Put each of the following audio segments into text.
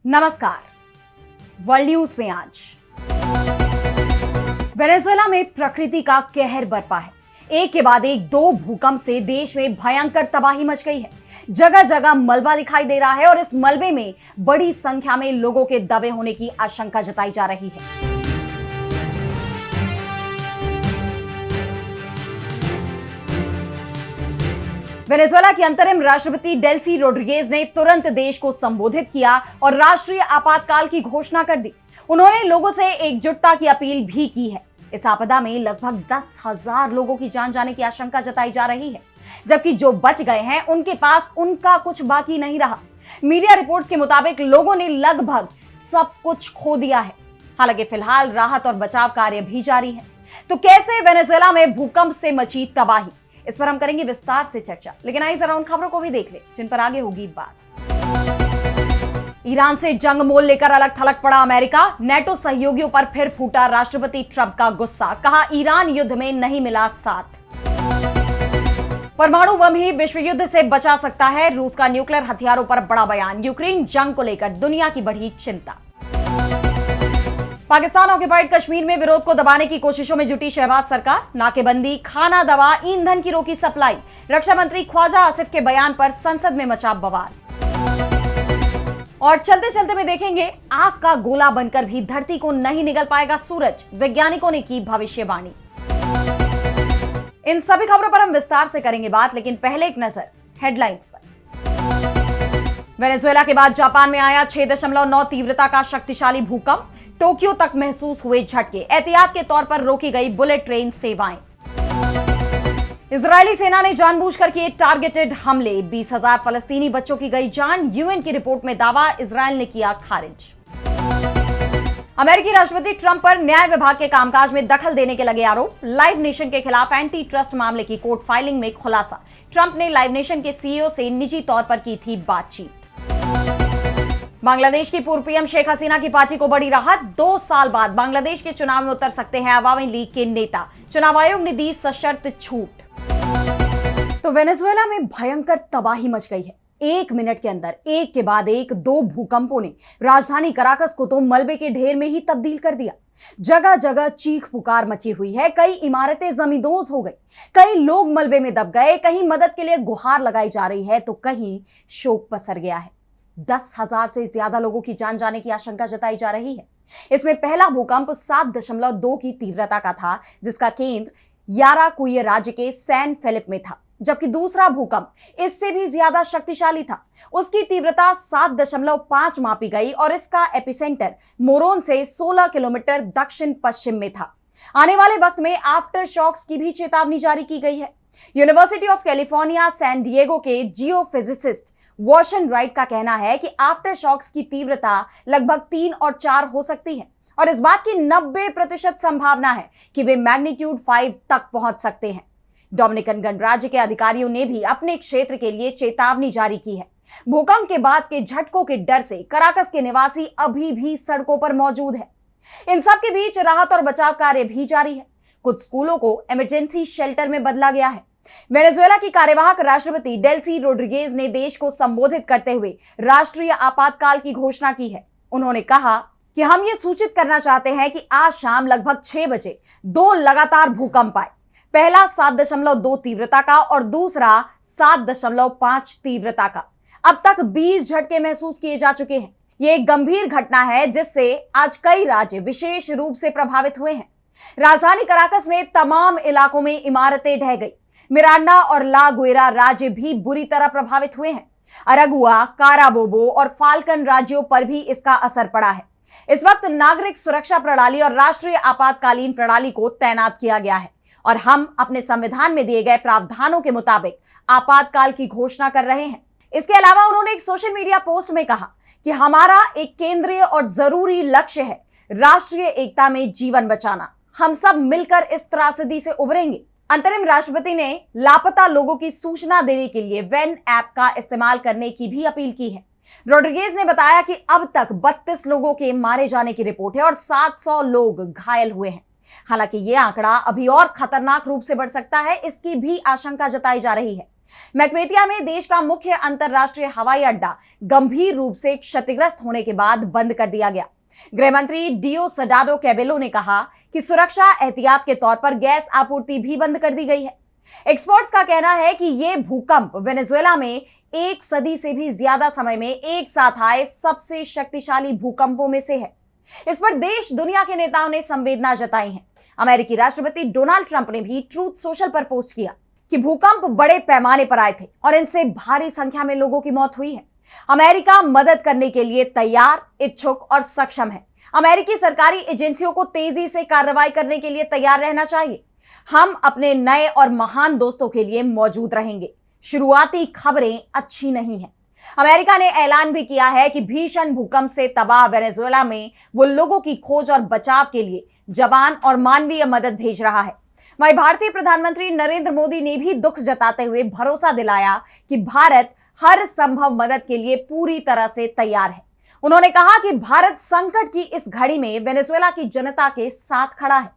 नमस्कार। World news में आज वेनेजुएला में प्रकृति का कहर बरपा है। एक के बाद एक दो भूकंप से देश में भयंकर तबाही मच गई है। जगह जगह मलबा दिखाई दे रहा है और इस मलबे में बड़ी संख्या में लोगों के दबे होने की आशंका जताई जा रही है। वेनेजुएला की अंतरिम राष्ट्रपति डेल्सी रोड्रिगेज ने तुरंत देश को संबोधित किया और राष्ट्रीय आपातकाल की घोषणा कर दी। उन्होंने लोगों से एकजुटता की अपील भी की है। इस आपदा में लगभग 10,000 लोगों की जान जाने की आशंका जताई जा रही है, जबकि जो बच गए हैं उनके पास उनका कुछ बाकी नहीं रहा। मीडिया रिपोर्ट्स के मुताबिक लोगों ने लगभग सब कुछ खो दिया है। हालांकि फिलहाल राहत और बचाव कार्य भी जारी है। तो कैसे वेनेजुएला में भूकंप से मची तबाही, इस पर हम करेंगे विस्तार से चर्चा। लेकिन आइए जरा उन खबरों को भी देख ले जिन पर आगे होगी बात। ईरान से जंग मोल लेकर अलग थलग पड़ा अमेरिका। नेटो सहयोगियों पर फिर फूटा राष्ट्रपति ट्रंप का गुस्सा। कहा ईरान युद्ध में नहीं मिला साथ। परमाणु बम ही विश्व युद्ध से बचा सकता है। रूस का न्यूक्लियर हथियारों पर बड़ा बयान। यूक्रेन जंग को लेकर दुनिया की बढ़ी चिंता। पाकिस्तान ऑक्युपाइड कश्मीर में विरोध को दबाने की कोशिशों में जुटी शहबाज सरकार। नाकेबंदी, खाना, दवा, ईंधन की रोकी सप्लाई। रक्षा मंत्री ख्वाजा आसिफ के बयान पर संसद में मचा बवाल। और चलते चलते में देखेंगे, आग का गोला बनकर भी धरती को नहीं निगल पाएगा सूरज, वैज्ञानिकों ने की भविष्यवाणी। इन सभी खबरों पर हम विस्तार से करेंगे बात, लेकिन पहले एक नजर हेडलाइंस पर। वेनेजुएला के बाद जापान में आया 6.9 तीव्रता का शक्तिशाली भूकंप। टोक्यो तक महसूस हुए झटके। एहतियात के तौर पर रोकी गई बुलेट ट्रेन सेवाएं। इजरायली सेना ने जानबूझकर किए टारगेटेड हमले। 20,000 फलस्तीनी बच्चों की गई जान। यूएन की रिपोर्ट में दावा, इजरायल ने किया खारिज। अमेरिकी राष्ट्रपति ट्रंप पर न्याय विभाग के कामकाज में दखल देने के लगे आरोप। लाइव नेशन के खिलाफ एंटी ट्रस्ट मामले की कोर्ट फाइलिंग में खुलासा। ट्रंप ने लाइव नेशन के सीईओ से निजी तौर पर की थी बातचीत। बांग्लादेश की पूर्व पीएम शेख हसीना की पार्टी को बड़ी राहत। 2 साल बाद बांग्लादेश के चुनाव में उतर सकते हैं अवामी लीग के नेता। चुनाव आयोग ने दी सशर्त छूट। तो वेनेजुएला में भयंकर तबाही मच गई है। 1 मिनट के अंदर एक के बाद एक दो भूकंपों ने राजधानी कराकस को तो मलबे के ढेर में ही तब्दील कर दिया। जगह जगह चीख पुकार मची हुई है। कई इमारतें जमींदोज हो गई, कई लोग मलबे में दब गए, कहीं मदद के लिए गुहार लगाई जा रही है तो कहीं शोक पसर गया है। 10,000 से ज्यादा लोगों की जान जाने की आशंका जताई जा रही है। इसमें पहला भूकंप 7.2 की तीव्रता का था, जिसका केंद्र याराकुई राज्य के सैन फिलिप में था, जबकि दूसरा भूकंप इससे भी ज्यादा शक्तिशाली था। उसकी तीव्रता 7.5 मापी गई और इसका एपिसेंटर मोरोन से 16 किलोमीटर दक्षिण पश्चिम में था। आने वाले वक्त में आफ्टर शॉक्स की भी चेतावनी जारी की गई है। University of California San Diego के जियोफिजिसिस्ट वॉशन राइट का कहना है कि आफ्टर शॉक्स की तीव्रता लगभग 3 और 4 हो सकती है और इस बात की 90% संभावना है कि वे मैग्नीट्यूड 5 तक पहुंच सकते हैं। डोमिनिकन गणराज्य के अधिकारियों ने भी अपने क्षेत्र के लिए चेतावनी जारी की है। भूकंप के बाद के झटकों के डर से कराकस के निवासी अभी भी सड़कों पर मौजूद है। इन सब के बीच राहत और बचाव कार्य भी जारी है। कुछ स्कूलों को इमरजेंसी शेल्टर में बदला गया है। वेनेजुएला की कार्यवाहक राष्ट्रपति डेल्सी रोड्रिगेज ने देश को संबोधित करते हुए राष्ट्रीय आपातकाल की घोषणा की है। उन्होंने कहा कि हम ये सूचित करना चाहते हैं कि आज शाम लगभग 6 बजे 2 लगातार भूकंप आए। पहला 7.2 तीव्रता का और दूसरा 7.5 तीव्रता का। अब तक 20 झटके महसूस किए जा चुके हैं। ये एक गंभीर घटना है जिससे आज कई राज्य विशेष रूप से प्रभावित हुए हैं। राजधानी कराकस में तमाम इलाकों में इमारतें ढह गई। मिरांडा और ला गुएरा राज्य भी बुरी तरह प्रभावित हुए हैं। अरागुआ, काराबोबो और फाल्कन राज्यों पर भी इसका असर पड़ा है। इस वक्त नागरिक सुरक्षा प्रणाली और राष्ट्रीय आपातकालीन प्रणाली को तैनात किया गया है और हम अपने संविधान में दिए गए प्रावधानों के मुताबिक आपातकाल की घोषणा कर रहे हैं। इसके अलावा उन्होंने एक सोशल मीडिया पोस्ट में कहा कि हमारा एक केंद्रीय और जरूरी लक्ष्य है राष्ट्रीय एकता में जीवन बचाना। हम सब मिलकर इस त्रासदी से उभरेंगे। अंतरिम राष्ट्रपति ने लापता लोगों की सूचना देने के लिए वेन ऐप का इस्तेमाल करने की भी अपील की है। रोड्रिगेज ने बताया कि अब तक 32 लोगों के मारे जाने की रिपोर्ट है और 700 लोग घायल हुए हैं। हालांकि यह आंकड़ा अभी और खतरनाक रूप से बढ़ सकता है, इसकी भी आशंका जताई जा रही है। मैक्वेतिया में देश का मुख्य अंतरराष्ट्रीय हवाई अड्डा गंभीर रूप से क्षतिग्रस्त होने के बाद बंद कर दिया गया। गृह मंत्री डियोसडाडो कैबेलो ने कहा कि सुरक्षा एहतियात के तौर पर गैस आपूर्ति भी बंद कर दी गई है। एक्सपर्ट्स का कहना है कि यह भूकंप वेनेजुएला में एक सदी से भी ज्यादा समय में एक साथ आए सबसे शक्तिशाली भूकंपों में से है। इस पर देश दुनिया के नेताओं ने संवेदना जताई है। अमेरिकी राष्ट्रपति डोनाल्ड ट्रंप ने भी ट्रूथ सोशल पर पोस्ट किया कि भूकंप बड़े पैमाने पर आए थे और इनसे भारी संख्या में लोगों की मौत हुई है। अमेरिका मदद करने के लिए तैयार, इच्छुक और सक्षम है। अमेरिकी सरकारी एजेंसियों को तेजी से कार्रवाई करने के लिए तैयार रहना चाहिए। हम अपने नए और महान दोस्तों के लिए मौजूद रहेंगे। शुरुआती खबरें अच्छी नहीं हैं। अमेरिका ने ऐलान भी किया है कि भीषण भूकंप से तबाह वेनेजुएला में वो लोगों की खोज और बचाव के लिए जवान और मानवीय मदद भेज रहा है। वहीं भारतीय प्रधानमंत्री नरेंद्र मोदी ने भी दुख जताते हुए भरोसा दिलाया कि भारत हर संभव मदद के लिए पूरी तरह से तैयार है। उन्होंने कहा कि भारत संकट की इस घड़ी में वेनेजुएला की जनता के साथ खड़ा है।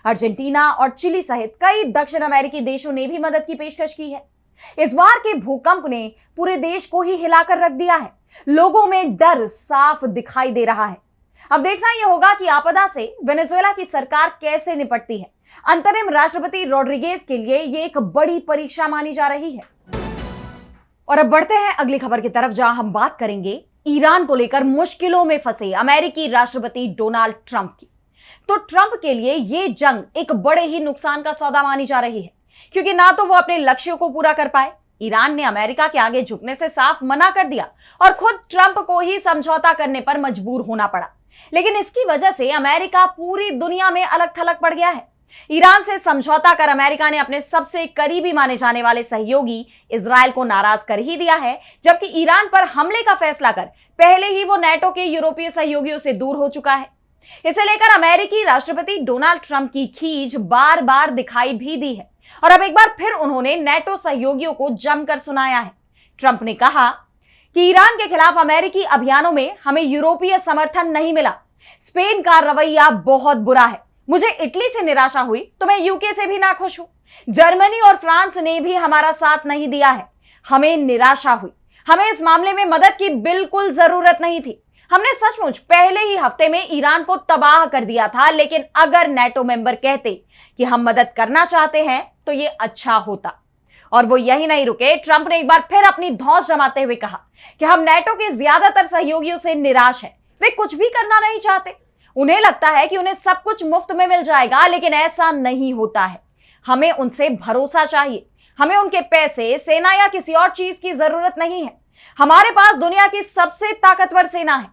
अर्जेंटीना और चिली सहित कई दक्षिण अमेरिकी देशों ने भी मदद की पेशकश की है। इस बार के भूकंप ने पूरे देश को ही हिलाकर रख दिया है। लोगों में डर साफ दिखाई दे रहा है। अब देखना यह होगा कि आपदा से वेनेजुएला की सरकार कैसे निपटती है। अंतरिम राष्ट्रपति रोड्रिगेज के लिए यह एक बड़ी परीक्षा मानी जा रही है। और अब बढ़ते हैं अगली खबर की तरफ, जहां हम बात करेंगे ईरान को लेकर मुश्किलों में फंसे अमेरिकी राष्ट्रपति डोनाल्ड ट्रंप की। तो ट्रंप के लिए यह जंग एक बड़े ही नुकसान का सौदा मानी जा रही है, क्योंकि ना तो वो अपने लक्ष्यों को पूरा कर पाए, ईरान ने अमेरिका के आगे झुकने से साफ मना कर दिया और खुद ट्रंप को ही समझौता करने पर मजबूर होना पड़ा। लेकिन इसकी वजह से अमेरिका पूरी दुनिया में अलग थलग पड़ गया है। ईरान से समझौता कर अमेरिका ने अपने सबसे करीबी माने जाने वाले सहयोगी इजराइल को नाराज कर ही दिया है, जबकि ईरान पर हमले का फैसला कर पहले ही वो नाटो के यूरोपीय सहयोगियों से दूर हो चुका है। इसे लेकर अमेरिकी राष्ट्रपति डोनाल्ड ट्रंप की खींच बार बार दिखाई भी दी है और अब एक बार फिर उन्होंने नाटो सहयोगियों को जमकर सुनाया है। ट्रंप ने कहा कि ईरान के खिलाफ अमेरिकी अभियानों में हमें यूरोपीय समर्थन नहीं मिला। स्पेन का रवैया बहुत बुरा है। मुझे इटली से निराशा हुई तो मैं यूके से भी नाखुश हूं। जर्मनी और फ्रांस ने भी हमारा साथ नहीं दिया है। हमें निराशा हुई। हमें इस मामले में मदद की बिल्कुल जरूरत नहीं थी। हमने सचमुच पहले ही हफ्ते में ईरान को तबाह कर दिया था, लेकिन अगर नाटो मेंबर कहते कि हम मदद करना चाहते हैं तो ये अच्छा होता। और वो यही नहीं रुके, ट्रंप ने एक बार फिर अपनी धौंस जमाते हुए कहा कि हम नाटो के ज्यादातर सहयोगियों से निराश हैं। वे कुछ भी करना नहीं चाहते। उन्हें लगता है कि उन्हें सब कुछ मुफ्त में मिल जाएगा, लेकिन ऐसा नहीं होता है। हमें उनसे भरोसा चाहिए। हमें उनके पैसे, सेना या किसी और चीज की जरूरत नहीं है। हमारे पास दुनिया की सबसे ताकतवर सेना है।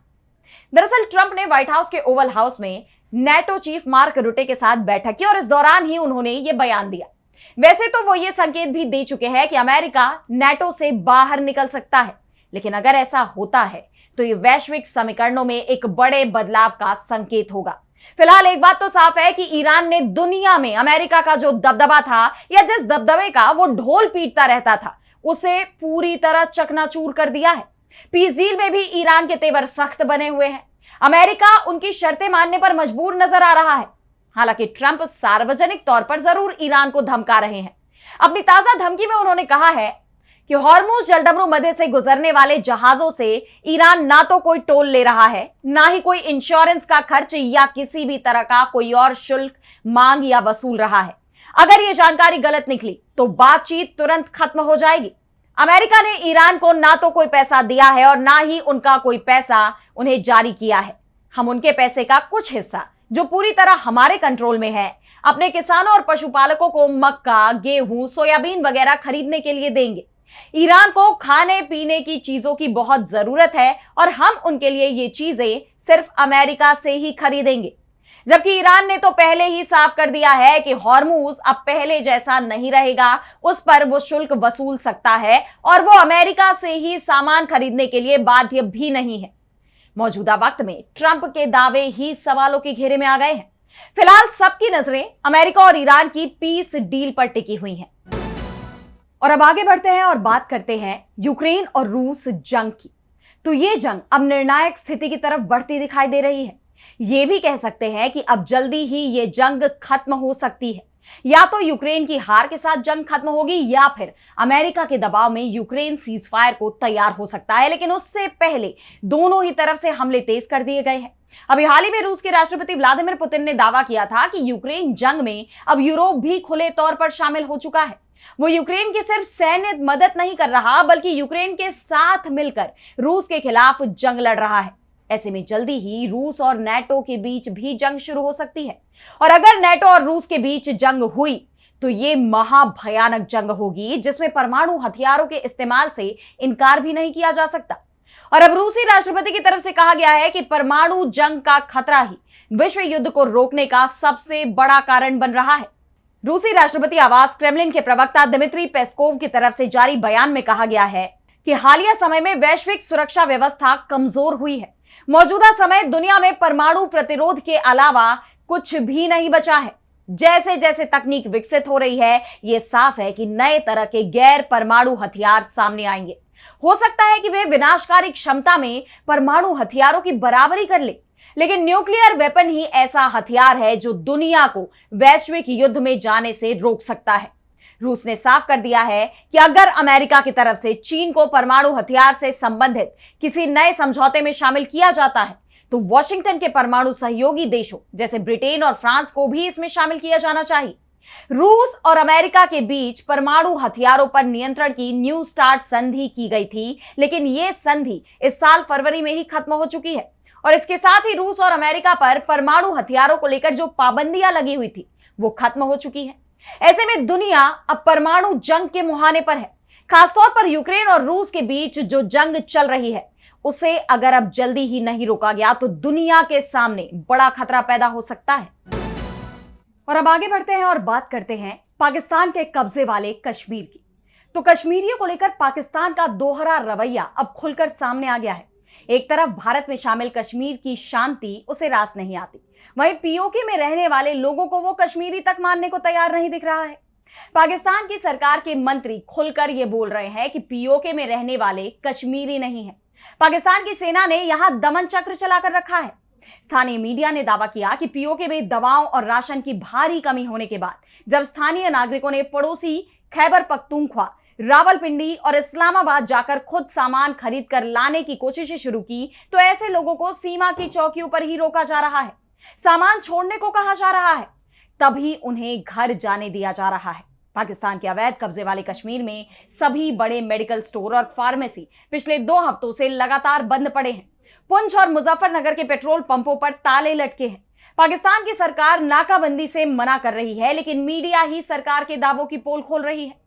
दरअसल ट्रंप ने व्हाइट हाउस के ओवल हाउस में नाटो चीफ मार्क रुटे के साथ बैठक की और इस दौरान ही उन्होंने ये बयान दिया। वैसे तो वो ये संकेत भी दे चुके हैं कि अमेरिका नाटो से बाहर निकल सकता है, लेकिन अगर ऐसा होता है तो ये वैश्विक समीकरणों में एक बड़े बदलाव का संकेत होगा। फिलहाल एक बात तो साफ है कि ईरान ने दुनिया में अमेरिका का जो दबदबा था या जिस दबदबे का वो ढोल पीटता रहता था, उसे पूरी तरह चकनाचूर कर दिया है। पीस डील में भी ईरान के तेवर सख्त बने हुए हैं। अमेरिका उनकी शर्तें मानने पर मजबूर नजर आ रहा है। हालांकि ट्रंप सार्वजनिक तौर पर जरूर ईरान को धमका रहे हैं। अपनी ताजा धमकी में उन्होंने कहा है कि हॉर्मुज जलडमरू मध्य से गुजरने वाले जहाजों से ईरान ना तो कोई टोल ले रहा है, ना ही कोई इंश्योरेंस का खर्च या किसी भी तरह का कोई और शुल्क मांग या वसूल रहा है। अगर यह जानकारी गलत निकली तो बातचीत तुरंत खत्म हो जाएगी। अमेरिका ने ईरान को ना तो कोई पैसा दिया है और ना ही उनका कोई पैसा उन्हें जारी किया है। हम उनके पैसे का कुछ हिस्सा, जो पूरी तरह हमारे कंट्रोल में है, अपने किसानों और पशुपालकों को मक्का, गेहूं, सोयाबीन वगैरह खरीदने के लिए देंगे। ईरान को खाने पीने की चीजों की बहुत जरूरत है और हम उनके लिए ये चीजें सिर्फ अमेरिका से ही खरीदेंगे। जबकि ईरान ने तो पहले ही साफ कर दिया है कि हॉर्मुज अब पहले जैसा नहीं रहेगा, उस पर वो शुल्क वसूल सकता है और वो अमेरिका से ही सामान खरीदने के लिए बाध्य भी नहीं है। मौजूदा वक्त में ट्रंप के दावे ही सवालों के घेरे में आ गए हैं। फिलहाल सबकी नजरें अमेरिका और ईरान की पीस डील पर टिकी हुई हैं। और अब आगे बढ़ते हैं और बात करते हैं यूक्रेन और रूस जंग की। तो ये जंग अब निर्णायक स्थिति की तरफ बढ़ती दिखाई दे रही है। ये भी कह सकते हैं कि अब जल्दी ही ये जंग खत्म हो सकती है। या तो यूक्रेन की हार के साथ जंग खत्म होगी या फिर अमेरिका के दबाव में यूक्रेन सीज फायर को तैयार हो सकता है, लेकिन उससे पहले दोनों ही तरफ से हमले तेज कर दिए गए हैं। अभी हाल ही में रूस के राष्ट्रपति व्लादिमीर पुतिन ने दावा किया था कि यूक्रेन जंग में अब यूरोप भी खुले तौर पर शामिल हो चुका है। वो यूक्रेन की सिर्फ सैन्य मदद नहीं कर रहा, बल्कि यूक्रेन के साथ मिलकर रूस के खिलाफ जंग लड़ रहा है। ऐसे में जल्दी ही रूस और नाटो के बीच भी जंग शुरू हो सकती है, और अगर नाटो और रूस के बीच जंग हुई तो ये महाभयानक जंग होगी जिसमें परमाणु हथियारों के इस्तेमाल से इनकार भी नहीं किया जा सकता। और अब रूसी राष्ट्रपति की तरफ से कहा गया है कि परमाणु जंग का खतरा ही विश्व युद्ध को रोकने का सबसे बड़ा कारण बन रहा है। रूसी राष्ट्रपति आवास क्रेमलिन के प्रवक्ता दिमित्री पेस्कोव की तरफ से जारी बयान में कहा गया है कि हालिया समय में वैश्विक सुरक्षा व्यवस्था कमजोर हुई है। मौजूदा समय दुनिया में परमाणु प्रतिरोध के अलावा कुछ भी नहीं बचा है। जैसे जैसे तकनीक विकसित हो रही है, यह साफ है कि नए तरह के गैर परमाणु हथियार सामने आएंगे। हो सकता है कि वे विनाशकारी क्षमता में परमाणु हथियारों की बराबरी कर ले, लेकिन न्यूक्लियर वेपन ही ऐसा हथियार है जो दुनिया को वैश्विक युद्ध में जाने से रोक सकता है। रूस ने साफ कर दिया है कि अगर अमेरिका की तरफ से चीन को परमाणु हथियार से संबंधित किसी नए समझौते में शामिल किया जाता है तो वॉशिंगटन के परमाणु सहयोगी देशों जैसे ब्रिटेन और फ्रांस को भी इसमें शामिल किया जाना चाहिए। रूस और अमेरिका के बीच परमाणु हथियारों पर नियंत्रण की न्यू स्टार्ट संधि की गई थी, लेकिन यह संधि इस साल फरवरी में ही खत्म हो चुकी है, और इसके साथ ही रूस और अमेरिका पर परमाणु हथियारों को लेकर जो पाबंदियां लगी हुई थी वो खत्म हो चुकी है। ऐसे में दुनिया अब परमाणु जंग के मुहाने पर है। खासतौर पर यूक्रेन और रूस के बीच जो जंग चल रही है उसे अगर अब जल्दी ही नहीं रोका गया तो दुनिया के सामने बड़ा खतरा पैदा हो सकता है। और अब आगे बढ़ते हैं और बात करते हैं पाकिस्तान के कब्जे वाले कश्मीर की। तो कश्मीरियों को लेकर पाकिस्तान का दोहरा रवैया अब खुलकर सामने आ गया है। एक तरफ भारत में शामिल कश्मीर की शांति उसे रास नहीं आती, वहीं पीओके में रहने वाले लोगों को वो कश्मीरी तक मानने को तैयार नहीं दिख रहा है। पाकिस्तान की सरकार के मंत्री खुलकर ये बोल रहे हैं कि पीओके में रहने वाले कश्मीरी नहीं है। पाकिस्तान की सेना ने यहां दमन चक्र चलाकर रखा है। स्थानीय मीडिया ने दावा किया कि पीओके में दवाओं और राशन की भारी कमी होने के बाद जब स्थानीय नागरिकों ने पड़ोसी खैबर पख्तूनख्वा, रावलपिंडी और इस्लामाबाद जाकर खुद सामान खरीद कर लाने की कोशिशें शुरू की तो ऐसे लोगों को सीमा की चौकियों पर ही रोका जा रहा है, सामान छोड़ने को कहा जा रहा है, तभी उन्हें घर जाने दिया जा रहा है। पाकिस्तान के अवैध कब्जे वाले कश्मीर में सभी बड़े मेडिकल स्टोर और फार्मेसी पिछले 2 हफ्तों से लगातार बंद पड़े हैं। पुंछ और मुजफ्फरनगर के पेट्रोल पंपों पर ताले लटके हैं। पाकिस्तान की सरकार नाकाबंदी से मना कर रही है, लेकिन मीडिया ही सरकार के दावों की पोल खोल रही है।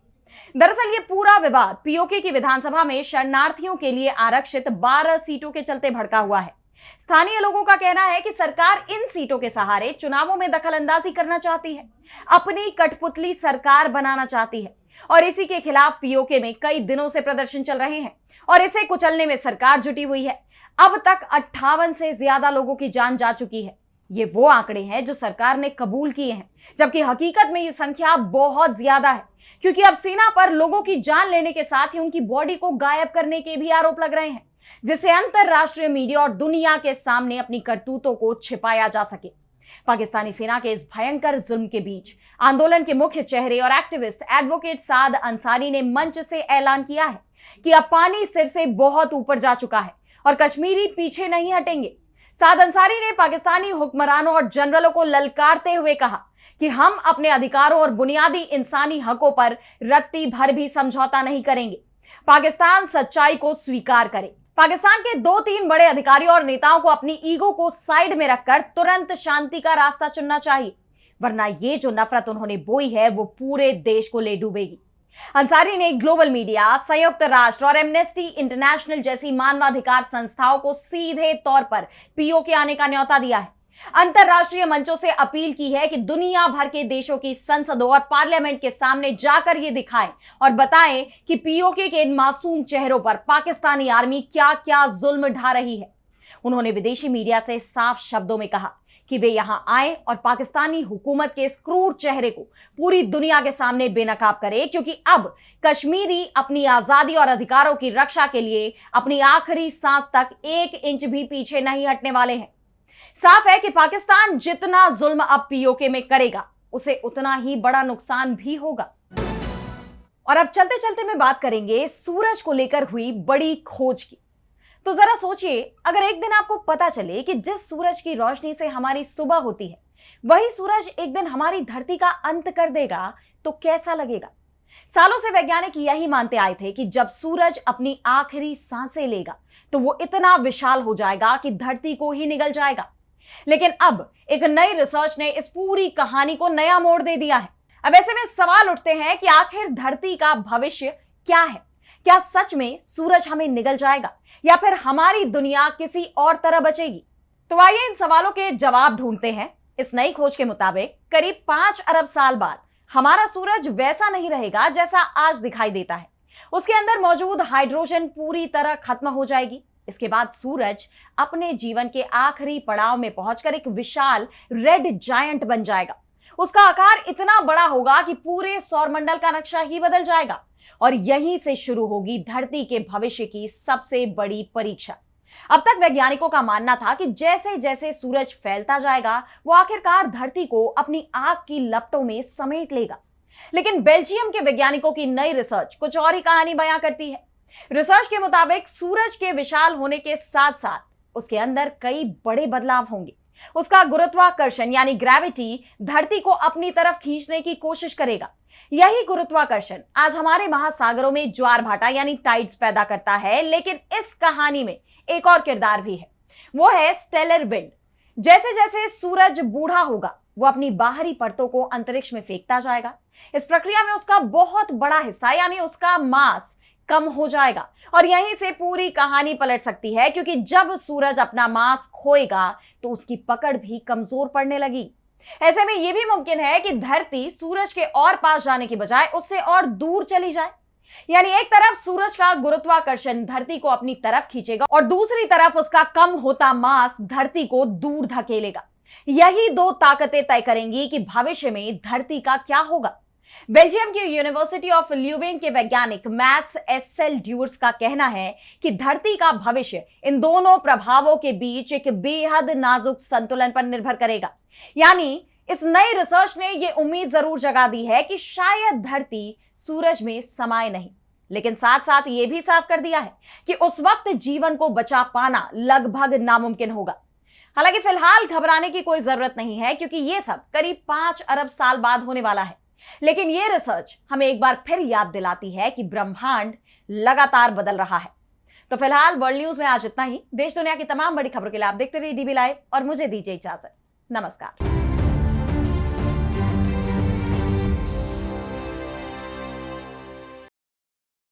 दरअसल ये पूरा विवाद पीओके की विधानसभा में शरणार्थियों के लिए आरक्षित 12 सीटों के चलते भड़का हुआ है। स्थानीय लोगों का कहना है कि सरकार इन सीटों के सहारे चुनावों में दखलंदाजी करना चाहती है, अपनी कठपुतली सरकार बनाना चाहती है, और इसी के खिलाफ पीओके में कई दिनों से प्रदर्शन चल रहे हैं और इसे कुचलने में सरकार जुटी हुई है। अब तक 58 से ज्यादा लोगों की जान जा चुकी है। ये वो आंकड़े हैं जो सरकार ने कबूल किए हैं, जबकि हकीकत में ये संख्या बहुत ज्यादा है, क्योंकि अब सेना पर लोगों की जान लेने के साथ ही उनकी बॉडी को गायब करने के भी आरोप लग रहे हैं, जिससे अंतरराष्ट्रीय मीडिया और दुनिया के सामने अपनी करतूतों को छिपाया जा सके। पाकिस्तानी सेना के इस भयंकर जुल्म के बीच आंदोलन के मुख्य चेहरे और एक्टिविस्ट एडवोकेट साद अंसारी ने मंच से ऐलान किया है कि अब पानी सिर से बहुत ऊपर जा चुका है और कश्मीरी पीछे नहीं हटेंगे। साद अंसारी ने पाकिस्तानी हुक्मरानों और जनरलों को ललकारते हुए कहा कि हम अपने अधिकारों और बुनियादी इंसानी हकों पर रत्ती भर भी समझौता नहीं करेंगे। पाकिस्तान सच्चाई को स्वीकार करे। पाकिस्तान के 2-3 बड़े अधिकारियों और नेताओं को अपनी ईगो को साइड में रखकर तुरंत शांति का रास्ता चुनना चाहिए, वरना ये जो नफरत उन्होंने बोई है वो पूरे देश को ले डूबेगी। अंसारी ने ग्लोबल मीडिया, संयुक्त राष्ट्र और एमनेस्टी इंटरनेशनल जैसी मानवाधिकार संस्थाओं को सीधे तौर पर पीओके आने का न्योता दिया है। अंतरराष्ट्रीय मंचों से अपील की है कि दुनिया भर के देशों की संसदों और पार्लियामेंट के सामने जाकर ये दिखाएं और बताएं कि पीओके के इन मासूम चेहरों पर पाकिस्तानी आर्मी क्या क्या जुल्म ढा रही है। उन्होंने विदेशी मीडिया से साफ शब्दों में कहा कि वे यहां आए और पाकिस्तानी हुकूमत के इस क्रूर चेहरे को पूरी दुनिया के सामने बेनकाब करे, क्योंकि अब कश्मीरी अपनी आजादी और अधिकारों की रक्षा के लिए अपनी आखिरी सांस तक 1 इंच भी पीछे नहीं हटने वाले हैं। साफ है कि पाकिस्तान जितना जुल्म अब पीओके में करेगा उसे उतना ही बड़ा नुकसान भी होगा। और अब चलते चलते मैं बात करेंगे सूरज को लेकर हुई बड़ी खोज की। तो जरा सोचिए, अगर एक दिन आपको पता चले कि जिस सूरज की रोशनी से हमारी सुबह होती है, वही सूरज एक दिन हमारी धरती का अंत कर देगा, तो कैसा लगेगा? सालों से वैज्ञानिक यही मानते आए थे कि जब सूरज अपनी आखिरी सांसें लेगा तो वो इतना विशाल हो जाएगा कि धरती को ही निगल जाएगा। लेकिन अब एक नई रिसर्च ने इस पूरी कहानी को नया मोड़ दे दिया है। अब ऐसे में सवाल उठते हैं कि आखिर धरती का भविष्य क्या है? क्या सच में सूरज हमें निगल जाएगा या फिर हमारी दुनिया किसी और तरह बचेगी? तो आइए इन सवालों के जवाब ढूंढते हैं। इस नई खोज के मुताबिक करीब 5 अरब साल बाद हमारा सूरज वैसा नहीं रहेगा जैसा आज दिखाई देता है। उसके अंदर मौजूद हाइड्रोजन पूरी तरह खत्म हो जाएगी। इसके बाद सूरज अपने जीवन के आखिरी पड़ाव में पहुंचकर एक विशाल रेड जायंट बन जाएगा। उसका आकार इतना बड़ा होगा कि पूरे सौरमंडल का नक्शा ही बदल जाएगा और यहीं से शुरू होगी धरती के भविष्य की सबसे बड़ी परीक्षा। अब तक वैज्ञानिकों का मानना था कि जैसे जैसे सूरज फैलता जाएगा वो आखिरकार धरती को अपनी आग की लपटों में समेट लेगा। लेकिन बेल्जियम के वैज्ञानिकों की नई रिसर्च कुछ और ही कहानी बयां करती है। रिसर्च के मुताबिक सूरज के विशाल होने के साथ साथ उसके अंदर कई बड़े बदलाव होंगे। उसका गुरुत्वाकर्षण यानी ग्रेविटी धरती को अपनी तरफ खींचने की कोशिश करेगा। यही गुरुत्वाकर्षण आज हमारे महासागरों में ज्वार भाटा यानी टाइड्स पैदा करता है। लेकिन इस कहानी में एक और किरदार भी है, वो है स्टेलर विंड। जैसे जैसे सूरज बूढ़ा होगा वो अपनी बाहरी परतों को अंतरिक्ष में फेंकता जाएगा। इस प्रक्रिया में उसका बहुत बड़ा हिस्सा यानी उसका मास कम हो जाएगा और यहीं से पूरी कहानी पलट सकती है, क्योंकि जब सूरज अपना मास खोएगा तो उसकी पकड़ भी कमजोर पड़ने लगी। ऐसे में यह भी मुमकिन है कि धरती सूरज के और पास जाने की बजाय उससे और दूर चली जाए। यानी एक तरफ सूरज का गुरुत्वाकर्षण धरती को अपनी तरफ खींचेगा और दूसरी तरफ उसका कम होता मास धरती को दूर धकेलेगा। यही दो ताकतें तय करेंगी कि भविष्य में धरती का क्या होगा। बेल्जियम की यूनिवर्सिटी ऑफ ल्यूवेन के वैज्ञानिक मैथ्स एसएल ड्यूर्स का कहना है कि धरती का भविष्य इन दोनों प्रभावों के बीच एक बेहद नाजुक संतुलन पर निर्भर करेगा। यानी इस नई रिसर्च ने यह उम्मीद जरूर जगा दी है कि शायद धरती सूरज में समाये नहीं, लेकिन साथ साथ यह भी साफ कर दिया है कि उस वक्त जीवन को बचा पाना लगभग नामुमकिन होगा। हालांकि फिलहाल घबराने की कोई जरूरत नहीं है, क्योंकि यह सब करीब 5 अरब साल बाद होने वाला है। लेकिन यह रिसर्च हमें एक बार फिर याद दिलाती है कि ब्रह्मांड लगातार बदल रहा है। तो फिलहाल वर्ल्ड न्यूज में आज इतना ही। देश दुनिया की तमाम बड़ी खबरों के लिए आप देखते रहिए डीबी लाइव और मुझे दीजिए इजाजत। नमस्कार।